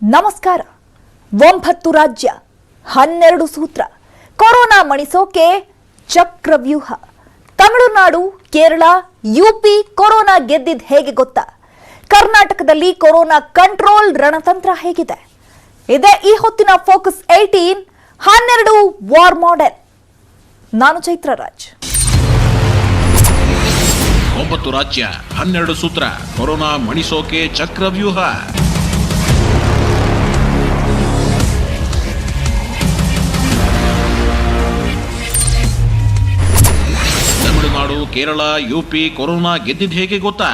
ನಮಸ್ಕಾರ. 9 ರಾಜ್ಯ 12 ಸೂತ್ರ ಕೊರೋನಾ ಮಣಿಸೋಕೆ ಚಕ್ರವ್ಯೂಹ. ತಮಿಳುನಾಡು, ಕೇರಳ, ಯುಪಿ ಕೊರೋನಾ ಗೆದ್ದಿದ್ ಹೇಗೆ ಗೊತ್ತಾ? ಕರ್ನಾಟಕದಲ್ಲಿ ಕೊರೋನಾ ಕಂಟ್ರೋಲ್ ರಣತಂತ್ರ ಹೇಗಿದೆ? ಇದೇ ಈ ಹೊತ್ತಿನ ಫೋಕಸ್ 18 12 ವಾರ್ ಮಾಡೆಲ್. ನಾನು ಚೈತ್ರರಾಜ್. 9 ರಾಜ್ಯ 12 ಸೂತ್ರ ಕೊರೋನಾ ಮಣಿಸೋಕೆ ಚಕ್ರವ್ಯೂಹ. ತಮಿಳುನಾಡು, ಕೇರಳ, ಯುಪಿ ಕೊರೋನಾ ಗೆದ್ದಿದ್ದು ಹೇಗೆ ಗೊತ್ತಾ?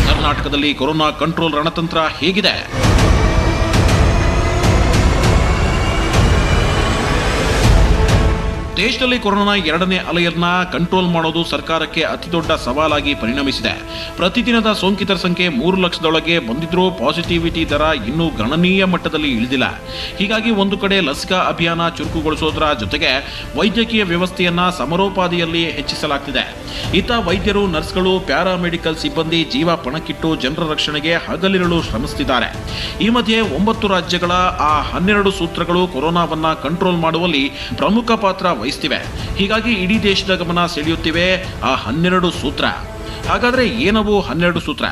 ಕರ್ನಾಟಕದಲ್ಲಿ ಕೊರೋನಾ ಕಂಟ್ರೋಲ್ ರಣತಂತ್ರ ಹೇಗಿದೆ? ದೇಶದಲ್ಲಿ ಕೊರೋನಾ ಎರಡನೇ ಅಲೆಯನ್ನ ಕಂಟ್ರೋಲ್ ಮಾಡೋದು ಸರ್ಕಾರಕ್ಕೆ ಅತಿದೊಡ್ಡ ಸವಾಲಾಗಿ ಪರಿಣಮಿಸಿದೆ. ಪ್ರತಿದಿನದ ಸೋಂಕಿತರ ಸಂಖ್ಯೆ 3 ಲಕ್ಷದೊಳಗೆ ಬಂದಿದ್ರೂ ಪಾಸಿಟಿವಿಟಿ ದರ ಇನ್ನೂ ಗಣನೀಯ ಮಟ್ಟದಲ್ಲಿ ಇಳಿದಿಲ್ಲ. ಹೀಗಾಗಿ ಒಂದು ಕಡೆ ಲಸಿಕಾ ಅಭಿಯಾನ ಚುರುಕುಗೊಳಿಸೋದರ ಜೊತೆಗೆ ವೈದ್ಯಕೀಯ ವ್ಯವಸ್ಥೆಯನ್ನ ಸಮರೋಪಾದಿಯಲ್ಲಿ ಹೆಚ್ಚಿಸಲಾಗ್ತಿದೆ. ಇತ್ತ ವೈದ್ಯರು, ನರ್ಸ್ಗಳು, ಪ್ಯಾರಾಮೆಡಿಕಲ್ ಸಿಬ್ಬಂದಿ ಜೀವ ಪಣಕ್ಕಿಟ್ಟು ಜನರ ರಕ್ಷಣೆಗೆ ಹಗಲಿರುಳು ಶ್ರಮಿಸುತ್ತಿದ್ದಾರೆ. ಈ ಮಧ್ಯೆ 9 ರಾಜ್ಯಗಳ ಆ 12 ಸೂತ್ರಗಳು ಕೊರೋನಾವನ್ನ ಕಂಟ್ರೋಲ್ ಮಾಡುವಲ್ಲಿ ಪ್ರಮುಖ ಪಾತ್ರ ವಹಿಸ್ತಿವೆ. ಹೀಗಾಗಿ ಇಡೀ ದೇಶದ ಗಮನ ಸೆಳೆಯುತ್ತಿವೆ ಆ 12 ಸೂತ್ರ. ಹಾಗಾದ್ರೆ ಏನವು 12 ಸೂತ್ರ?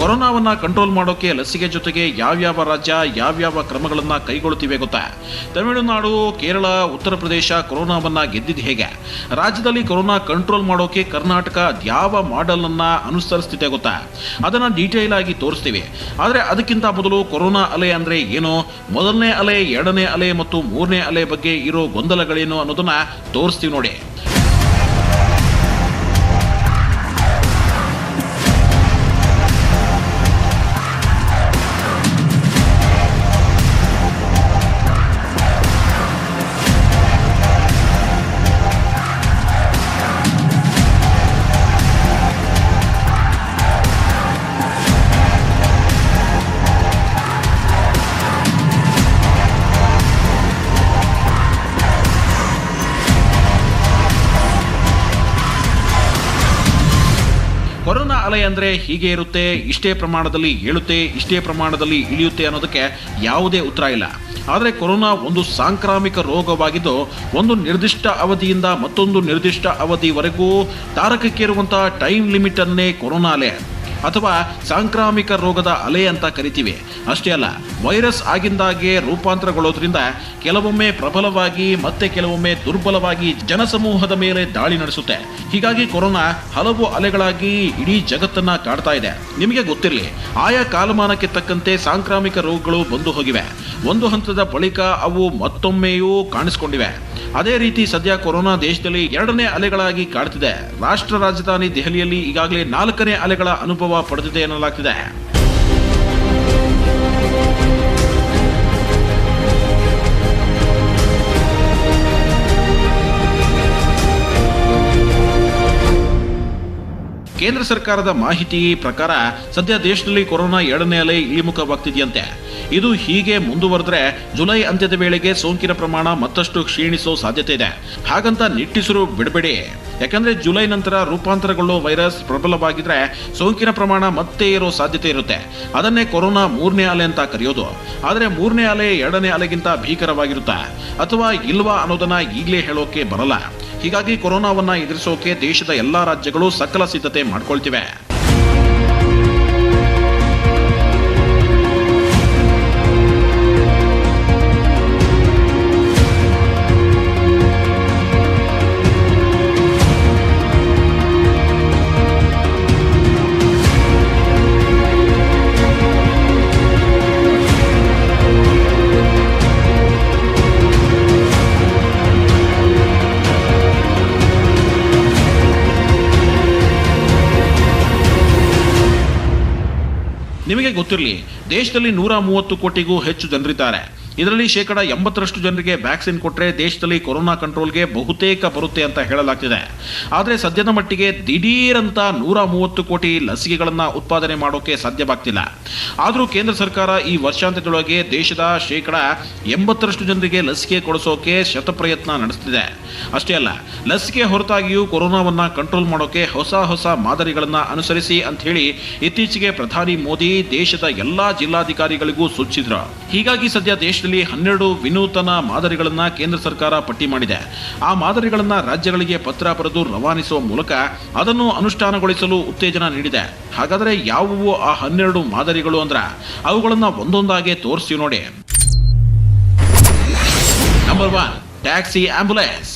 ಕೊರೋನಾವನ್ನ ಕಂಟ್ರೋಲ್ ಮಾಡೋಕೆ ಲಸಿಕೆ ಜೊತೆಗೆ ಯಾವ್ಯಾವ ರಾಜ್ಯ ಯಾವ್ಯಾವ ಕ್ರಮಗಳನ್ನ ಕೈಗೊಳ್ಳುತ್ತಿವೆ ಗೊತ್ತಾ? ತಮಿಳುನಾಡು, ಕೇರಳ, ಉತ್ತರ ಪ್ರದೇಶ ಕೊರೋನಾವನ್ನ ಗೆದ್ದಿದ್ದು ಹೇಗೆ? ರಾಜ್ಯದಲ್ಲಿ ಕೊರೋನಾ ಕಂಟ್ರೋಲ್ ಮಾಡೋಕೆ ಕರ್ನಾಟಕ ಯಾವ ಮಾಡೆಲ್ ಅನ್ನ ಅನುಸರಿಸ್ತಿದೆ ಗೊತ್ತಾ? ಅದನ್ನ ಡೀಟೇಲ್ ಆಗಿ ತೋರಿಸ್ತೀವಿ. ಆದ್ರೆ ಅದಕ್ಕಿಂತ ಮೊದಲು ಕೊರೋನಾ ಅಲೆ ಅಂದ್ರೆ ಏನು, ಮೊದಲನೇ ಅಲೆ, ಎರಡನೇ ಅಲೆ ಮತ್ತು ಮೂರನೇ ಅಲೆ ಬಗ್ಗೆ ಇರೋ ಗೊಂದಲಗಳೇನು ಅನ್ನೋದನ್ನ ತೋರಿಸ್ತೀವಿ ನೋಡಿ. ಕೊರೋನಾ ಅಲೆ ಅಂದ್ರೆ ಹೀಗೆ ಇರುತ್ತೆ, ಇಷ್ಟೇ ಪ್ರಮಾಣದಲ್ಲಿ ಏಳುತ್ತೆ, ಇಷ್ಟೇ ಪ್ರಮಾಣದಲ್ಲಿ ಇಳಿಯುತ್ತೆ ಅನ್ನೋದಕ್ಕೆ ಯಾವುದೇ ಉತ್ತರ ಇಲ್ಲ. ಆದರೆ ಕೊರೋನಾ ಒಂದು ಸಾಂಕ್ರಾಮಿಕ ರೋಗವಾಗಿದ್ದು ಒಂದು ನಿರ್ದಿಷ್ಟ ಅವಧಿಯಿಂದ ಮತ್ತೊಂದು ನಿರ್ದಿಷ್ಟ ಅವಧಿವರೆಗೂ ತಾರಕಕ್ಕೇರುವಂತಹ ಟೈಮ್ ಲಿಮಿಟ್ ಅನ್ನೇ ಕೊರೋನಾ ಅಲೆ ಅಥವಾ ಸಾಂಕ್ರಾಮಿಕ ರೋಗದ ಅಲೆ ಅಂತ ಕರಿತೀವಿ. ಅಷ್ಟೇ ಅಲ್ಲ, ವೈರಸ್ ಆಗಿಂದಾಗೆ ರೂಪಾಂತರಗೊಳ್ಳೋದ್ರಿಂದ ಕೆಲವೊಮ್ಮೆ ಪ್ರಬಲವಾಗಿ ಮತ್ತೆ ಕೆಲವೊಮ್ಮೆ ದುರ್ಬಲವಾಗಿ ಜನಸಮೂಹದ ಮೇಲೆ ದಾಳಿ ನಡೆಸುತ್ತೆ. ಹೀಗಾಗಿ ಕೊರೋನಾ ಹಲವು ಅಲೆಗಳಾಗಿ ಇಡೀ ಜಗತ್ತನ್ನ ಕಾಡ್ತಾ ಇದೆ. ನಿಮಗೆ ಗೊತ್ತಿರಲಿ, ಆಯಾ ಕಾಲಮಾನಕ್ಕೆ ತಕ್ಕಂತೆ ಸಾಂಕ್ರಾಮಿಕ ರೋಗಗಳು ಬಂದು ಹೋಗಿವೆ. ಒಂದು ಹಂತದ ಬಳಿಕ ಅವು ಮತ್ತೊಮ್ಮೆಯೂ ಕಾಣಿಸಿಕೊಂಡಿವೆ. ಅದೇ ರೀತಿ ಸದ್ಯ ಕೊರೋನಾ ದೇಶದಲ್ಲಿ ಎರಡನೇ ಅಲೆಗಳಾಗಿ ಕಾಡ್ತಿದೆ. ರಾಷ್ಟ್ರ ರಾಜಧಾನಿ ದೆಹಲಿಯಲ್ಲಿ ಈಗಾಗಲೇ 4ನೇ ಅಲೆಗಳ ಅನುಭವ ಪಡೆದಿದೆ ಎನ್ನಲಾಗ್ತಿದೆ. ಕೇಂದ್ರ ಸರ್ಕಾರದ ಮಾಹಿತಿ ಪ್ರಕಾರ ಸದ್ಯ ದೇಶದಲ್ಲಿ ಕೊರೋನಾ ಎರಡನೇ ಅಲೆ ಇಳಿಮುಖವಾಗ್ತಿದೆಯಂತೆ. ಇದು ಹೀಗೆ ಮುಂದುವರೆದ್ರೆ ಜುಲೈ ಅಂತ್ಯದ ವೇಳೆಗೆ ಸೋಂಕಿನ ಪ್ರಮಾಣ ಮತ್ತಷ್ಟು ಕ್ಷೀಣಿಸೋ ಸಾಧ್ಯತೆ ಇದೆ. ಹಾಗಂತ ನಿಟ್ಟುಸಿರು ಬಿಡಬೇಡಿ. ಯಾಕಂದ್ರೆ ಜುಲೈ ನಂತರ ರೂಪಾಂತರಗೊಳ್ಳೋ ವೈರಸ್ ಪ್ರಬಲವಾಗಿದ್ರೆ ಸೋಂಕಿನ ಪ್ರಮಾಣ ಮತ್ತೆ ಏರೋ ಸಾಧ್ಯತೆ ಇರುತ್ತೆ. ಅದನ್ನೇ ಕೊರೋನಾ 3ನೇ ಅಲೆ ಅಂತ ಕರೆಯೋದು. ಆದ್ರೆ 3ನೇ ಅಲೆ ಎರಡನೇ ಅಲೆಗಿಂತ ಭೀಕರವಾಗಿರುತ್ತಾ ಅಥವಾ ಇಲ್ವಾ ಅನ್ನೋದನ್ನ ಈಗಲೇ ಹೇಳೋಕೆ ಬರಲ್ಲ. ಹೀಗಾಗಿ ಕೊರೋನಾವನ್ನ ಎದುರಿಸೋಕೆ ದೇಶದ ಎಲ್ಲಾ ರಾಜ್ಯಗಳು ಸಕಲ ಸಿದ್ಧತೆ ಮಾಡ್ಕೊಳ್ತಿವೆ. ನಿಮಗೆ ಗೊತ್ತಿರಲಿ, ದೇಶದಲ್ಲಿ 130 ಕೋಟಿಗೂ ಹೆಚ್ಚು ಜನರಿದ್ದಾರೆ. ಇದರಲ್ಲಿ 80% ಜನರಿಗೆ ವ್ಯಾಕ್ಸಿನ್ ಕೊಟ್ಟರೆ ದೇಶದಲ್ಲಿ ಕೊರೋನಾ ಕಂಟ್ರೋಲ್ಗೆ ಬಹುತೇಕ ಬರುತ್ತೆ ಅಂತ ಹೇಳಲಾಗ್ತಿದೆ. ಆದರೆ ಸದ್ಯದ ಮಟ್ಟಿಗೆ ದಿಢೀರಂತ 130 ಕೋಟಿ ಲಸಿಕೆಗಳನ್ನು ಉತ್ಪಾದನೆ ಮಾಡೋಕೆ ಸಾಧ್ಯವಾಗ್ತಿಲ್ಲ. ಆದರೂ ಕೇಂದ್ರ ಸರ್ಕಾರ ಈ ವರ್ಷಾಂತ್ಯದೊಳಗೆ ದೇಶದ 80% ಜನರಿಗೆ ಲಸಿಕೆ ಕೊಡಿಸೋಕೆ ಶತಪ್ರಯತ್ನ ನಡೆಸ್ತಿದೆ. ಅಷ್ಟೇ ಅಲ್ಲ, ಲಸಿಕೆ ಹೊರತಾಗಿಯೂ ಕೊರೋನಾವನ್ನ ಕಂಟ್ರೋಲ್ ಮಾಡೋಕೆ ಹೊಸ ಮಾದರಿಗಳನ್ನು ಅನುಸರಿಸಿ ಅಂತ ಹೇಳಿ ಇತ್ತೀಚೆಗೆ ಪ್ರಧಾನಿ ಮೋದಿ ದೇಶದ ಎಲ್ಲಾ ಜಿಲ್ಲಾಧಿಕಾರಿಗಳಿಗೂ ಸೂಚಿಸಿದ್ರು. ಹೀಗಾಗಿ ಸದ್ಯ ದೇಶದಲ್ಲಿ 12 ವಿನೂತನ ಮಾದರಿಗಳನ್ನ ಕೇಂದ್ರ ಸರ್ಕಾರ ಪಟ್ಟಿ ಮಾಡಿದೆ. ಆ ಮಾದರಿಗಳನ್ನ ರಾಜ್ಯಗಳಿಗೆ ಪತ್ರ ಬರೆದು ರವಾನಿಸುವ ಮೂಲಕ ಅದನ್ನು ಅನುಷ್ಠಾನಗೊಳಿಸಲು ಉತ್ತೇಜನ ನೀಡಿದೆ. ಹಾಗಾದರೆ ಯಾವುವು ಆ 12 ಮಾದರಿಗಳು ಅಂದ್ರೆ ಅವುಗಳನ್ನ ಒಂದೊಂದಾಗಿ ತೋರಿಸಿ ನೋಡಿ. Number 1, taxi ambulance.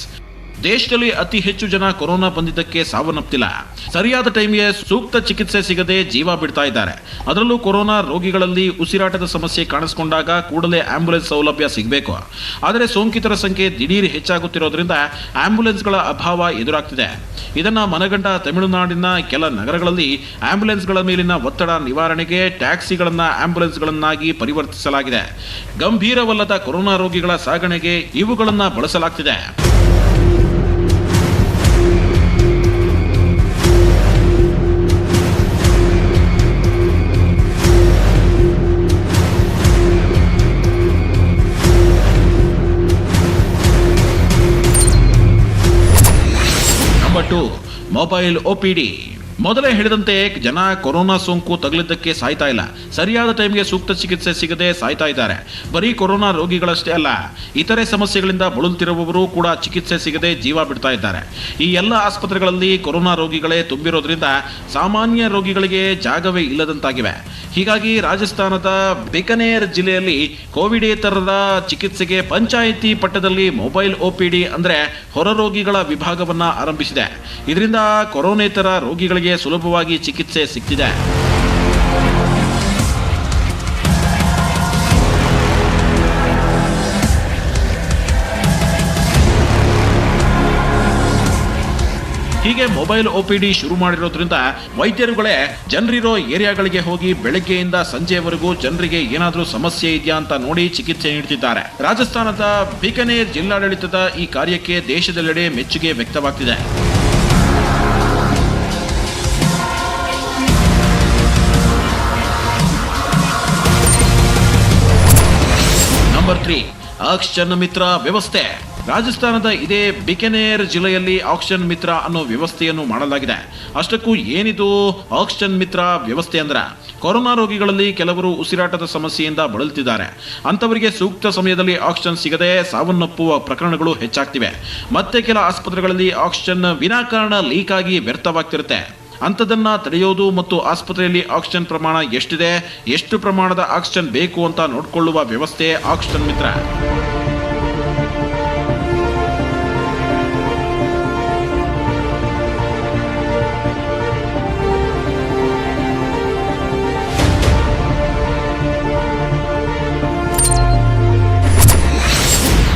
ದೇಶದಲ್ಲಿ ಅತಿ ಹೆಚ್ಚು ಜನ ಕೊರೋನಾ ಬಂದಿದ್ದಕ್ಕೆ ಸಾವನ್ನಪ್ಪಿಲ್ಲ. ಸರಿಯಾದ ಟೈಮ್ಗೆ ಸೂಕ್ತ ಚಿಕಿತ್ಸೆ ಸಿಗದೆ ಜೀವ ಬಿಡ್ತಾ ಇದ್ದಾರೆ. ಅದರಲ್ಲೂ ಕೊರೋನಾ ರೋಗಿಗಳಲ್ಲಿ ಉಸಿರಾಟದ ಸಮಸ್ಯೆ ಕಾಣಿಸಿಕೊಂಡಾಗ ಕೂಡಲೇ ಆಂಬ್ಯುಲೆನ್ಸ್ ಸೌಲಭ್ಯ ಸಿಗಬೇಕು. ಆದರೆ ಸೋಂಕಿತರ ಸಂಖ್ಯೆ ದಿಢೀರ್ ಹೆಚ್ಚಾಗುತ್ತಿರೋದ್ರಿಂದ ಆಂಬ್ಯುಲೆನ್ಸ್ಗಳ ಅಭಾವ ಎದುರಾಗ್ತಿದೆ. ಇದನ್ನ ಮನಗಂಡ ತಮಿಳುನಾಡಿನ ಕೆಲ ನಗರಗಳಲ್ಲಿ ಆಂಬ್ಯುಲೆನ್ಸ್ಗಳ ಮೇಲಿನ ಒತ್ತಡ ನಿವಾರಣೆಗೆ ಟ್ಯಾಕ್ಸಿಗಳನ್ನ ಆಂಬ್ಯುಲೆನ್ಸ್ಗಳನ್ನಾಗಿ ಪರಿವರ್ತಿಸಲಾಗಿದೆ. ಗಂಭೀರವಲ್ಲದ ಕೊರೋನಾ ರೋಗಿಗಳ ಸಾಗಣೆಗೆ ಇವುಗಳನ್ನ ಬಳಸಲಾಗ್ತಿದೆ. Number 2, mobile OPD. ಮೊದಲೇ ಹೇಳಿದಂತೆ ಜನ ಕೊರೋನಾ ಸೋಂಕು ತಗುಲಿದ್ದಕ್ಕೆ ಸಾಯ್ತಾ ಇಲ್ಲ, ಸರಿಯಾದ ಟೈಮ್ಗೆ ಸೂಕ್ತ ಚಿಕಿತ್ಸೆ ಸಿಗದೆ ಸಾಯ್ತಾ ಇದ್ದಾರೆ. ಬರೀ ಕೊರೋನಾ ರೋಗಿಗಳಷ್ಟೇ ಅಲ್ಲ, ಇತರೆ ಸಮಸ್ಯೆಗಳಿಂದ ಬಳಲುತ್ತಿರುವವರು ಕೂಡ ಚಿಕಿತ್ಸೆ ಸಿಗದೆ ಜೀವ ಬಿಡ್ತಾ ಇದ್ದಾರೆ. ಈ ಎಲ್ಲ ಆಸ್ಪತ್ರೆಗಳಲ್ಲಿ ಕೊರೋನಾ ರೋಗಿಗಳೇ ತುಂಬಿರೋದ್ರಿಂದ ಸಾಮಾನ್ಯ ರೋಗಿಗಳಿಗೆ ಜಾಗವೇ ಇಲ್ಲದಂತಾಗಿವೆ. ಹೀಗಾಗಿ ರಾಜಸ್ಥಾನದ ಬಿಕನೇರ್ ಜಿಲ್ಲೆಯಲ್ಲಿ ಕೋವಿಡೇತರರ ಚಿಕಿತ್ಸೆಗೆ ಪಂಚಾಯಿತಿ ಪಟ್ಟದಲ್ಲಿ ಮೊಬೈಲ್ OPD ಅಂದ್ರೆ ಹೊರ ರೋಗಿಗಳ ವಿಭಾಗವನ್ನ ಆರಂಭಿಸಿದೆ. ಇದರಿಂದ ಕೊರೋನೇತರ ರೋಗಿಗಳಿಗೆ ಸುಲಭವಾಗಿ ಚಿಕಿತ್ಸೆ ಸಿಗ್ತಿದೆ. ಹೀಗೆ ಮೊಬೈಲ್ OPD ಶುರು ಮಾಡಿರೋದ್ರಿಂದ ವೈದ್ಯರುಗಳೇ ಜನರಿರೋ ಏರಿಯಾಗಳಿಗೆ ಹೋಗಿ ಬೆಳಗ್ಗೆಯಿಂದ ಸಂಜೆವರೆಗೂ ಜನರಿಗೆ ಏನಾದರೂ ಸಮಸ್ಯೆ ಇದೆಯಾ ಅಂತ ನೋಡಿ ಚಿಕಿತ್ಸೆ ನೀಡುತ್ತಿದ್ದಾರೆ. ರಾಜಸ್ಥಾನದ ಬಿಕನೇರ್ ಜಿಲ್ಲಾಡಳಿತದ ಈ ಕಾರ್ಯಕ್ಕೆ ದೇಶದೆಲ್ಲೆಡೆ ಮೆಚ್ಚುಗೆ ವ್ಯಕ್ತವಾಗ್ತಿದೆ. ನಂಬರ್ 3, ಆಕ್ಸಿಜನ್ ಮಿತ್ರ ವ್ಯವಸ್ಥೆ. ರಾಜಸ್ಥಾನದ ಇದೇ ಬಿಕನೇರ್ ಜಿಲ್ಲೆಯಲ್ಲಿ ಆಕ್ಸಿಜನ್ ಮಿತ್ರ ಅನ್ನೋ ವ್ಯವಸ್ಥೆಯನ್ನು ಮಾಡಲಾಗಿದೆ. ಅಷ್ಟಕ್ಕೂ ಏನಿದು ಆಕ್ಸಿಜನ್ ಮಿತ್ರ ವ್ಯವಸ್ಥೆ ಅಂದ್ರೆ, ಕೊರೋನಾ ರೋಗಿಗಳಲ್ಲಿ ಕೆಲವರು ಉಸಿರಾಟದ ಸಮಸ್ಯೆಯಿಂದ ಬಳಲುತ್ತಿದ್ದಾರೆ. ಅಂತವರಿಗೆ ಸೂಕ್ತ ಸಮಯದಲ್ಲಿ ಆಕ್ಸಿಜನ್ ಸಿಗದೆ ಸಾವನ್ನಪ್ಪುವ ಪ್ರಕರಣಗಳು ಹೆಚ್ಚಾಗ್ತಿವೆ. ಮತ್ತೆ ಕೆಲ ಆಸ್ಪತ್ರೆಗಳಲ್ಲಿ ಆಕ್ಸಿಜನ್ ವಿನಾಕಾರಣ ಲೀಕ್ ಆಗಿ ವ್ಯರ್ಥವಾಗ್ತಿರುತ್ತೆ. ಅಂಥದನ್ನ ತಡೆಯೋದು ಮತ್ತು ಆಸ್ಪತ್ರೆಯಲ್ಲಿ ಆಕ್ಸಿಜನ್ ಪ್ರಮಾಣ ಎಷ್ಟಿದೆ, ಎಷ್ಟು ಪ್ರಮಾಣದ ಆಕ್ಸಿಜನ್ ಬೇಕು ಅಂತ ನೋಡಿಕೊಳ್ಳುವ ವ್ಯವಸ್ಥೆ ಆಕ್ಸಿಜನ್ ಮಿತ್ರ.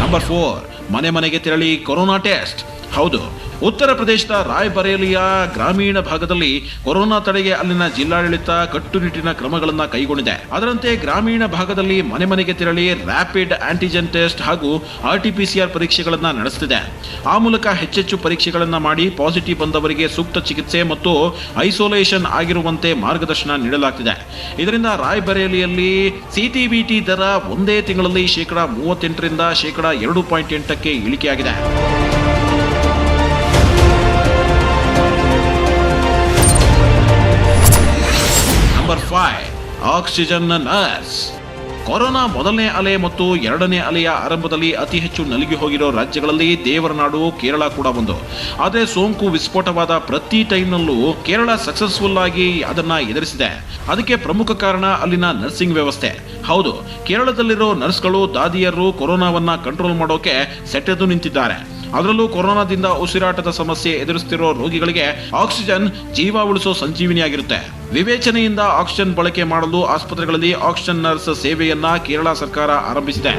ನಂಬರ್ 4, ಮನೆ ಮನೆಗೆ ತೆರಳಿ ಕೊರೋನಾ ಟೆಸ್ಟ್. ಹೌದು, ಉತ್ತರ ಪ್ರದೇಶದ ರಾಯ್ಬರೇಲಿಯ ಗ್ರಾಮೀಣ ಭಾಗದಲ್ಲಿ ಕೊರೋನಾ ತಡೆಗೆ ಅಲ್ಲಿನ ಜಿಲ್ಲಾಡಳಿತ ಕಟ್ಟುನಿಟ್ಟಿನ ಕ್ರಮಗಳನ್ನು ಕೈಗೊಂಡಿದೆ. ಅದರಂತೆ ಗ್ರಾಮೀಣ ಭಾಗದಲ್ಲಿ ಮನೆ ಮನೆಗೆ ತೆರಳಿ ರ್ಯಾಪಿಡ್ ಆಂಟಿಜೆನ್ ಟೆಸ್ಟ್ ಹಾಗೂ RT-PCR ಪರೀಕ್ಷೆಗಳನ್ನು ನಡೆಸುತ್ತಿದೆ. ಆ ಮೂಲಕ ಹೆಚ್ಚೆಚ್ಚು ಪರೀಕ್ಷೆಗಳನ್ನು ಮಾಡಿ ಪಾಸಿಟಿವ್ ಬಂದವರಿಗೆ ಸೂಕ್ತ ಚಿಕಿತ್ಸೆ ಮತ್ತು ಐಸೋಲೇಷನ್ ಆಗಿರುವಂತೆ ಮಾರ್ಗದರ್ಶನ ನೀಡಲಾಗ್ತಿದೆ. ಇದರಿಂದ ರಾಯ್ಬರೇಲಿಯಲ್ಲಿ CTBT ದರ ಒಂದೇ ತಿಂಗಳಲ್ಲಿ 38% 2.8% ಇಳಿಕೆಯಾಗಿದೆ. Number 5, oxygen nurse. ಕೊರೋನಾ ಮೊದಲನೇ ಅಲೆ ಮತ್ತು ಎರಡನೇ ಅಲೆಯ ಆರಂಭದಲ್ಲಿ ಅತಿ ಹೆಚ್ಚು ನಲುಗಿ ಹೋಗಿರೋ ರಾಜ್ಯಗಳಲ್ಲಿ ದೇವರನಾಡು ಕೇರಳ ಕೂಡ ಒಂದು. ಆದರೆ ಸೋಂಕು ವಿಸ್ಫೋಟವಾದ ಪ್ರತಿ ಟೈಮ್ನಲ್ಲೂ ಕೇರಳ ಸಕ್ಸಸ್ಫುಲ್ ಆಗಿ ಅದನ್ನ ಎದುರಿಸಿದೆ. ಅದಕ್ಕೆ ಪ್ರಮುಖ ಕಾರಣ ಅಲ್ಲಿನ ನರ್ಸಿಂಗ್ ವ್ಯವಸ್ಥೆ. ಹೌದು, ಕೇರಳದಲ್ಲಿರೋ ನರ್ಸ್ಗಳು ದಾದಿಯರು ಕೊರೋನಾವನ್ನ ಕಂಟ್ರೋಲ್ ಮಾಡೋಕೆ ಸೆಟೆದು ನಿಂತಿದ್ದಾರೆ. ಅದರಲ್ಲೂ ಕೊರೋನಾದಿಂದ ಉಸಿರಾಟದ ಸಮಸ್ಯೆ ಎದುರಿಸುತ್ತಿರೋ ರೋಗಿಗಳಿಗೆ ಆಕ್ಸಿಜನ್ ಜೀವ ಉಳಿಸೋ ಸಂಜೀವಿನಿಯಾಗಿರುತ್ತೆ. ವಿವೇಚನೆಯಿಂದ ಆಕ್ಸಿಜನ್ ಬಳಕೆ ಮಾಡಲು ಆಸ್ಪತ್ರೆಗಳಲ್ಲಿ ಆಕ್ಸಿಜನ್ ನರ್ಸ್ ಸೇವೆಯನ್ನ ಕೇರಳ ಸರ್ಕಾರ ಆರಂಭಿಸಿದೆ.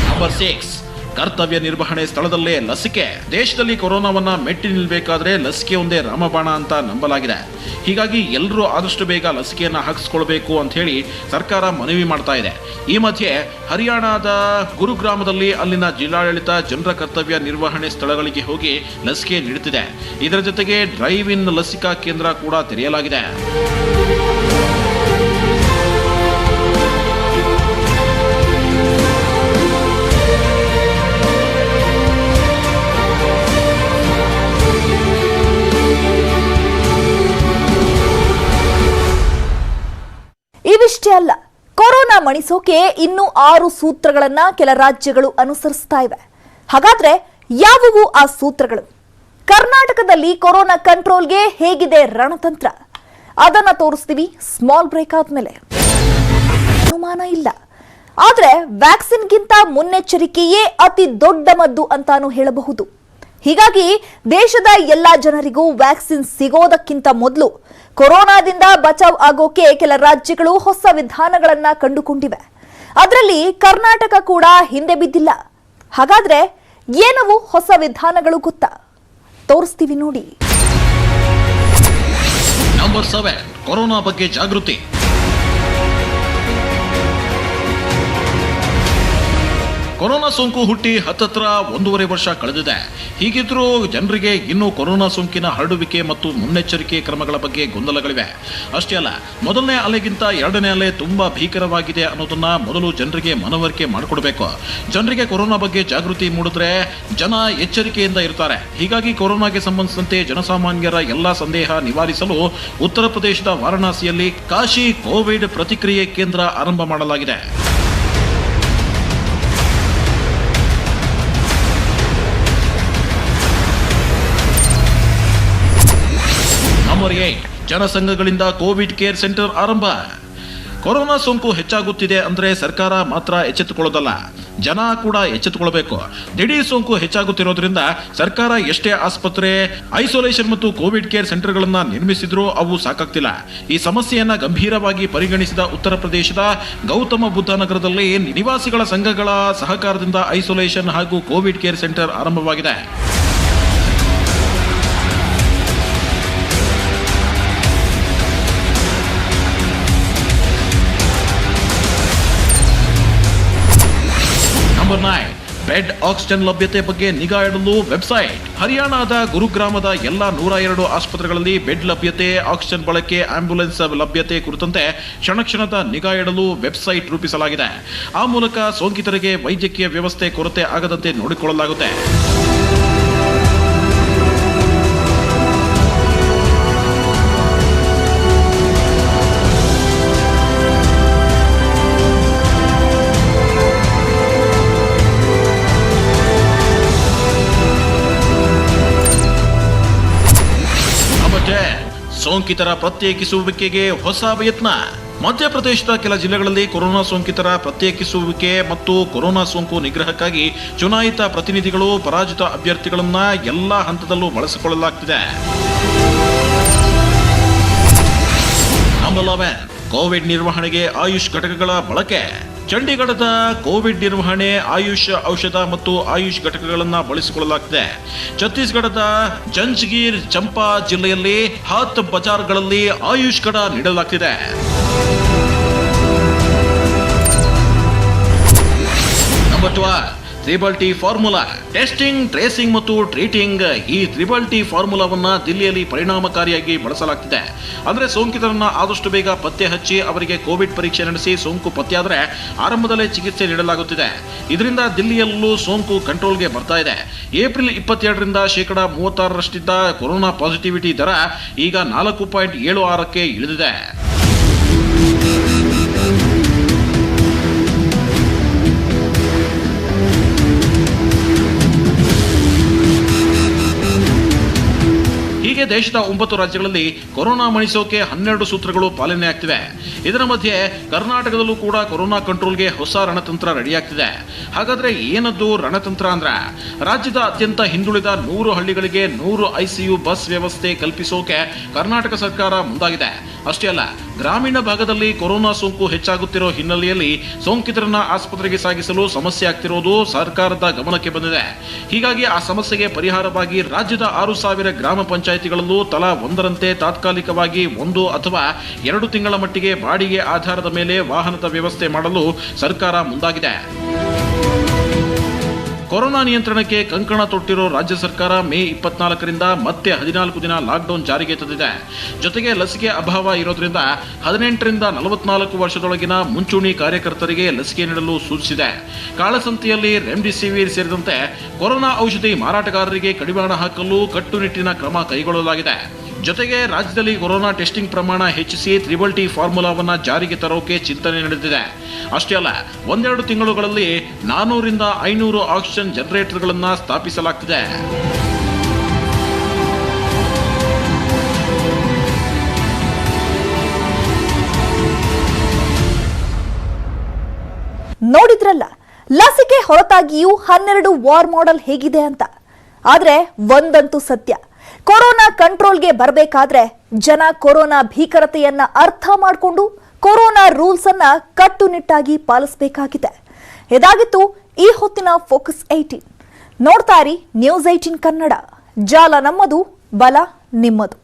ನಂಬರ್ 6, ಕರ್ತವ್ಯ ನಿರ್ವಹಣೆ ಸ್ಥಳದಲ್ಲೇ ಲಸಿಕೆ. ದೇಶದಲ್ಲಿ ಕೊರೋನಾವನ್ನ ಮೆಟ್ಟಿ ನಿಲ್ಬೇಕಾದ್ರೆ ಲಸಿಕೆ ಒಂದೇ ರಾಮಬಾಣ ಅಂತ ನಂಬಲಾಗಿದೆ. ಹೀಗಾಗಿ ಎಲ್ಲರೂ ಆದಷ್ಟು ಬೇಗ ಲಸಿಕೆಯನ್ನ ಹಾಕಿಸ್ಕೊಳ್ಬೇಕು ಅಂತ ಹೇಳಿ ಸರ್ಕಾರ ಮನವಿ ಮಾಡ್ತಾ ಇದೆ. ಈ ಮಧ್ಯೆ ಹರಿಯಾಣದ ಗುರುಗ್ರಾಮದಲ್ಲಿ ಅಲ್ಲಿನ ಜಿಲ್ಲಾಡಳಿತ ಜನರ ಕರ್ತವ್ಯ ನಿರ್ವಹಣೆ ಸ್ಥಳಗಳಿಗೆ ಹೋಗಿ ಲಸಿಕೆ ನೀಡುತ್ತಿದೆ. ಇದರ ಜೊತೆಗೆ ಡ್ರೈವ್ ಇನ್ ಲಸಿಕಾ ಕೇಂದ್ರ ಕೂಡ ತೆರೆಯಲಾಗಿದೆ. ಇವಿಷ್ಟೇ ಅಲ್ಲ, ಕೊರೋನಾ ಮಣಿಸೋಕೆ ಇನ್ನೂ 6 ಸೂತ್ರಗಳನ್ನ ಕೆಲ ರಾಜ್ಯಗಳು ಅನುಸರಿಸ್ತಾ ಇವೆ. ಹಾಗಾದ್ರೆ ಯಾವುವು ಆ ಸೂತ್ರಗಳು? ಕರ್ನಾಟಕದಲ್ಲಿ ಕೊರೋನಾ ಕಂಟ್ರೋಲ್ಗೆ ಹೇಗಿದೆ ರಣತಂತ್ರ? ಅದನ್ನ ತೋರಿಸ್ತೀವಿ ಸ್ಮಾಲ್ ಬ್ರೇಕ್ ಆದ್ಮೇಲೆ. ಅನುಮಾನ ಇಲ್ಲ, ಆದ್ರೆ ವ್ಯಾಕ್ಸಿನ್ಗಿಂತ ಮುನ್ನೆಚ್ಚರಿಕೆಯೇ ಅತಿ ದೊಡ್ಡ ಮದ್ದು ಅಂತಾನು ಹೇಳಬಹುದು. ಹೀಗಾಗಿ ದೇಶದ ಎಲ್ಲಾ ಜನರಿಗೂ ವ್ಯಾಕ್ಸಿನ್ ಸಿಗೋದಕ್ಕಿಂತ ಮೊದಲು ಕೊರೋನಾದಿಂದ ಬಚಾವ್ ಆಗೋಕೆ ಕೆಲ ರಾಜ್ಯಗಳು ಹೊಸ ವಿಧಾನಗಳನ್ನ ಕಂಡುಕೊಂಡಿವೆ. ಅದರಲ್ಲಿ ಕರ್ನಾಟಕ ಕೂಡ ಹಿಂದೆ ಬಿದ್ದಿಲ್ಲ. ಹಾಗಾದ್ರೆ ಏನವು ಹೊಸ ವಿಧಾನಗಳು ಗೊತ್ತಾ? ತೋರಿಸ್ತೀವಿ ನೋಡಿ. ನಂಬರ್ 7, ಕೊರೋನಾ ಬಗ್ಗೆ ಜಾಗೃತಿ. ಕೊರೋನಾ ಸೋಂಕು ಹುಟ್ಟಿ ಹತ್ತತ್ರ 1.5 ವರ್ಷ ಕಳೆದಿದೆ. ಹೀಗಿದ್ರೂ ಜನರಿಗೆ ಇನ್ನೂ ಕೊರೋನಾ ಸೋಂಕಿನ ಹರಡುವಿಕೆ ಮತ್ತು ಮುನ್ನೆಚ್ಚರಿಕೆ ಕ್ರಮಗಳ ಬಗ್ಗೆ ಗೊಂದಲಗಳಿವೆ. ಅಷ್ಟೇ ಅಲ್ಲ, ಮೊದಲನೇ ಅಲೆಗಿಂತ 2ನೇ ಅಲೆ ತುಂಬಾ ಭೀಕರವಾಗಿದೆ ಅನ್ನೋದನ್ನ ಮೊದಲು ಜನರಿಗೆ ಮನವರಿಕೆ ಮಾಡಿಕೊಡ್ಬೇಕು. ಜನರಿಗೆ ಕೊರೋನಾ ಬಗ್ಗೆ ಜಾಗೃತಿ ಮೂಡಿದ್ರೆ ಜನ ಎಚ್ಚರಿಕೆಯಿಂದ ಇರ್ತಾರೆ. ಹೀಗಾಗಿ ಕೊರೋನಾಗೆ ಸಂಬಂಧಿಸಿದಂತೆ ಜನಸಾಮಾನ್ಯರ ಎಲ್ಲಾ ಸಂದೇಹ ನಿವಾರಿಸಲು ಉತ್ತರ ಪ್ರದೇಶದ ವಾರಣಾಸಿಯಲ್ಲಿ ಕಾಶಿ ಕೋವಿಡ್ ಪ್ರತಿಕ್ರಿಯೆ ಕೇಂದ್ರ ಆರಂಭ ಮಾಡಲಾಗಿದೆ. ನಂಬರ್ 8, ಜನಸಂಘಗಳಿಂದ ಕೋವಿಡ್ ಕೇರ್ ಸೆಂಟರ್ ಆರಂಭ. ಕೊರೋನಾ ಸೋಂಕು ಹೆಚ್ಚಾಗುತ್ತಿದೆ ಅಂದ್ರೆ ಸರ್ಕಾರ ಮಾತ್ರ ಎಚ್ಚೆತ್ತುಕೊಳ್ಳೋದಲ್ಲ, ಜನ ಕೂಡ ಎಚ್ಚೆತ್ತುಕೊಳ್ಬೇಕು. ದಿಢೀರ್ ಸೋಂಕು ಹೆಚ್ಚಾಗುತ್ತಿರೋದ್ರಿಂದ ಸರ್ಕಾರ ಎಷ್ಟೇ ಆಸ್ಪತ್ರೆ, ಐಸೋಲೇಷನ್ ಮತ್ತು ಕೋವಿಡ್ ಕೇರ್ ಸೆಂಟರ್ಗಳನ್ನ ನಿರ್ಮಿಸಿದ್ರೂ ಅವು ಸಾಕಾಗ್ತಿಲ್ಲ. ಈ ಸಮಸ್ಯೆಯನ್ನ ಗಂಭೀರವಾಗಿ ಪರಿಗಣಿಸಿದ ಉತ್ತರ ಪ್ರದೇಶದ ಗೌತಮ ಬುದ್ಧ ನಗರದಲ್ಲಿ ನಿವಾಸಿಗಳ ಸಂಘಗಳ ಸಹಕಾರದಿಂದ ಐಸೋಲೇಷನ್ ಹಾಗೂ ಕೋವಿಡ್ ಕೇರ್ ಸೆಂಟರ್ ಆರಂಭವಾಗಿದೆ. ನಂಬರ್ 9, ಬೆಡ್ ಆಕ್ಸಿಜನ್ ಲಭ್ಯತೆ ಬಗ್ಗೆ ನಿಗಾ ಇಡಲು ವೆಬ್ಸೈಟ್. ಹರಿಯಾಣದ ಗುರುಗ್ರಾಮದ ಎಲ್ಲ 102 ಆಸ್ಪತ್ರೆಗಳಲ್ಲಿ ಬೆಡ್ ಲಭ್ಯತೆ, ಆಕ್ಸಿಜನ್ ಬಳಕೆ, ಆಂಬ್ಯುಲೆನ್ಸ್ ಲಭ್ಯತೆ ಕುರಿತಂತೆ ಕ್ಷಣದ ನಿಗಾ ಇಡಲು ವೆಬ್ಸೈಟ್ ರೂಪಿಸಲಾಗಿದೆ. ಆ ಮೂಲಕ ಸೋಂಕಿತರಿಗೆ ವೈದ್ಯಕೀಯ ವ್ಯವಸ್ಥೆ ಕೊರತೆ ಆಗದಂತೆ ನೋಡಿಕೊಳ್ಳಲಾಗುತ್ತೆ. ಸೋಂಕಿತರ ಪ್ರತ್ಯೇಕಿಸುವಿಕೆಗೆ ಹೊಸ ಪ್ರಯತ್ನ. ಮಧ್ಯಪ್ರದೇಶದ ಕೆಲ ಜಿಲ್ಲೆಗಳಲ್ಲಿ ಕೊರೋನಾ ಸೋಂಕಿತರ ಪ್ರತ್ಯೇಕಿಸುವಿಕೆ ಮತ್ತು ಕೊರೋನಾ ಸೋಂಕು ನಿಗ್ರಹಕ್ಕಾಗಿ ಚುನಾಯಿತ ಪ್ರತಿನಿಧಿಗಳು, ಪರಾಜಿತ ಅಭ್ಯರ್ಥಿಗಳನ್ನ ಎಲ್ಲಾ ಹಂತದಲ್ಲೂ ಬಳಸಿಕೊಳ್ಳಲಾಗ್ತಿದೆ. ನಂಬರ್ 11, ಕೋವಿಡ್ ನಿರ್ವಹಣೆಗೆ ಆಯುಷ್ ಘಟಕಗಳ ಬಳಕೆ. ಚಂಡೀಗಢದ ಕೋವಿಡ್ ನಿರ್ವಹಣೆ ಆಯುಷ್ ಔಷಧ ಮತ್ತು ಆಯುಷ್ ಘಟಕಗಳನ್ನು ಬಳಸಿಕೊಳ್ಳಲಾಗ್ತಿದೆ. ಛತ್ತೀಸ್ಗಢದ ಜಂಜ್ಗೀರ್, ಚಂಪಾ ಜಿಲ್ಲೆಯಲ್ಲಿ ಹಾತ್ ಬಜಾರ್ಗಳಲ್ಲಿ ಆಯುಷ್ ಘಟ ನೀಡಲಾಗ್ತಿದೆ. Number 12, triple T formula. Testing, tracing ಮತ್ತು ಟ್ರೀಟಿಂಗ್, ಈ ತ್ರಿಬಲ್-ಟಿ ಫಾರ್ಮುಲಾವನ್ನ ದಿಲ್ಲಿಯಲ್ಲಿ ಪರಿಣಾಮಕಾರಿಯಾಗಿ ಬಳಸಲಾಗ್ತಿದೆ. ಅಂದ್ರೆ ಸೋಂಕಿತರನ್ನ ಆದಷ್ಟು ಬೇಗ ಪತ್ತೆ ಹಚ್ಚಿ ಅವರಿಗೆ ಕೋವಿಡ್ ಪರೀಕ್ಷೆ ನಡೆಸಿ ಸೋಂಕು ಪತ್ತೆಯಾದರೆ ಆರಂಭದಲ್ಲೇ ಚಿಕಿತ್ಸೆ ನೀಡಲಾಗುತ್ತಿದೆ. ಇದರಿಂದ ದಿಲ್ಲಿಯಲ್ಲೂ ಸೋಂಕು ಕಂಟ್ರೋಲ್ಗೆ ಬರ್ತಾ ಇದೆ. ಏಪ್ರಿಲ್ 22ರಿಂದ 36%ರಷ್ಟಿದ್ದ ಕೊರೋನಾ ಪಾಸಿಟಿವಿಟಿ ದರ ಈಗ 4.76ಕ್ಕೆ ಇಳಿದಿದೆ. ಹೀಗೆ ದೇಶದ 9 ರಾಜ್ಯಗಳಲ್ಲಿ ಕೊರೋನಾ ಮಣಿಸೋಕೆ 12 ಸೂತ್ರಗಳು ಪಾಲನೆ ಆಗ್ತಿವೆ. ಇದರ ಮಧ್ಯೆ ಕರ್ನಾಟಕದಲ್ಲೂ ಕೂಡ ಕೊರೋನಾ ಕಂಟ್ರೋಲ್ಗೆ ಹೊಸ ರಣತಂತ್ರ ರೆಡಿಯಾಗ್ತಿದೆ. ಹಾಗಾದ್ರೆ ಏನದ್ದು ರಣತಂತ್ರ ಅಂದ್ರ, ರಾಜ್ಯದ ಅತ್ಯಂತ ಹಿಂದುಳಿದ 100 ಹಳ್ಳಿಗಳಿಗೆ 100 ICU ಬಸ್ ವ್ಯವಸ್ಥೆ ಕಲ್ಪಿಸೋಕೆ ಕರ್ನಾಟಕ ಸರ್ಕಾರ ಮುಂದಾಗಿದೆ. ಅಷ್ಟೇ ಅಲ್ಲ, ಗ್ರಾಮೀಣ ಭಾಗದಲ್ಲಿ ಕೊರೋನಾ ಸೋಂಕು ಹೆಚ್ಚಾಗುತ್ತಿರೋ ಹಿನ್ನೆಲೆಯಲ್ಲಿ ಸೋಂಕಿತರನ್ನ ಆಸ್ಪತ್ರೆಗೆ ಸಾಗಿಸಲು ಸಮಸ್ಯೆ ಆಗ್ತಿರೋದು ಸರ್ಕಾರದ ಗಮನಕ್ಕೆ ಬಂದಿದೆ. ಹೀಗಾಗಿ ಆ ಸಮಸ್ಯೆಗೆ ಪರಿಹಾರವಾಗಿ ರಾಜ್ಯದ 6,000 ಗ್ರಾಮ ಪಂಚಾಯಿತಿಗಳಲ್ಲೂ ತಲಾ ಒಂದರಂತೆ ತಾತ್ಕಾಲಿಕವಾಗಿ 1 ಅಥವಾ 2 ತಿಂಗಳ ಮಟ್ಟಿಗೆ ಬಾಡಿಗೆ ಆಧಾರದ ಮೇಲೆ ವಾಹನದ ವ್ಯವಸ್ಥೆ ಮಾಡಲು ಸರ್ಕಾರ ಮುಂದಾಗಿದೆ. ಕೊರೋನಾ ನಿಯಂತ್ರಣಕ್ಕೆ ಕಂಕಣ ತೊಟ್ಟಿರೋ ರಾಜ್ಯ ಸರ್ಕಾರ ಮೇ 24ರಿಂದ ಮತ್ತೆ 14 ದಿನ ಲಾಕ್ಡೌನ್ ಜಾರಿಗೆ ತಂದಿದೆ. ಜೊತೆಗೆ ಲಸಿಕೆ ಅಭಾವ ಇರೋದ್ರಿಂದ 18ರಿಂದ 44 ವರ್ಷದೊಳಗಿನ ಮುಂಚೂಣಿ ಕಾರ್ಯಕರ್ತರಿಗೆ ಲಸಿಕೆ ನೀಡಲು ಸೂಚಿಸಿದೆ. ಕಾಳಸಂತೆಯಲ್ಲಿ ರೆಮ್ಡಿಸಿವಿರ್ ಸೇರಿದಂತೆ ಕೊರೋನಾ ಔಷಧಿ ಮಾರಾಟಗಾರರಿಗೆ ಕಡಿವಾಣ ಹಾಕಲು ಕಟ್ಟುನಿಟ್ಟಿನ ಕ್ರಮ ಕೈಗೊಳ್ಳಲಾಗಿದೆ. ಜೊತೆಗೆ ರಾಜ್ಯದಲ್ಲಿ ಕೊರೋನಾ ಟೆಸ್ಟಿಂಗ್ ಪ್ರಮಾಣ ಹೆಚ್ಚಿಸಿ TTT ಫಾರ್ಮುಲಾವನ್ನ ಜಾರಿಗೆ ತರೋಕೆ ಚಿಂತನೆ ನಡೆದಿದೆ. ಅಷ್ಟೇ ಅಲ್ಲ, 1-2 ತಿಂಗಳುಗಳಲ್ಲಿ 400ರಿಂದ 500 ಆಕ್ಸಿಜನ್ ಜನರೇಟರ್ಗಳನ್ನು ಸ್ಥಾಪಿಸಲಾಗ್ತಿದೆ. ನೋಡಿದ್ರಲ್ಲ, ಲಸಿಕೆ ಹೊರತಾಗಿಯೂ 12 ವಾರ್ ಮಾಡೆಲ್ ಹೇಗಿದೆ ಅಂತ. ಆದ್ರೆ ಒಂದಂತೂ ಸತ್ಯ, ಕೊರೋನಾ ಕಂಟ್ರೋಲ್ಗೆ ಬರಬೇಕಾದ್ರೆ ಜನ ಕೊರೋನಾ ಭೀಕರತೆಯನ್ನ ಅರ್ಥ ಮಾಡಿಕೊಂಡು ಕೊರೋನಾ ರೂಲ್ಸ್ ಅನ್ನ ಕಟ್ಟುನಿಟ್ಟಾಗಿ ಪಾಲಿಸಬೇಕಾಗಿದೆ. ಇದಾಗಿತ್ತು ಈ ಹೊತ್ತಿನ ಫೋಕಸ್ 18. ನೋಡ್ತಾ ಇರಿ News 18 ಕನ್ನಡ. ಜಾಲ ನಮ್ಮದು, ಬಲ ನಿಮ್ಮದು.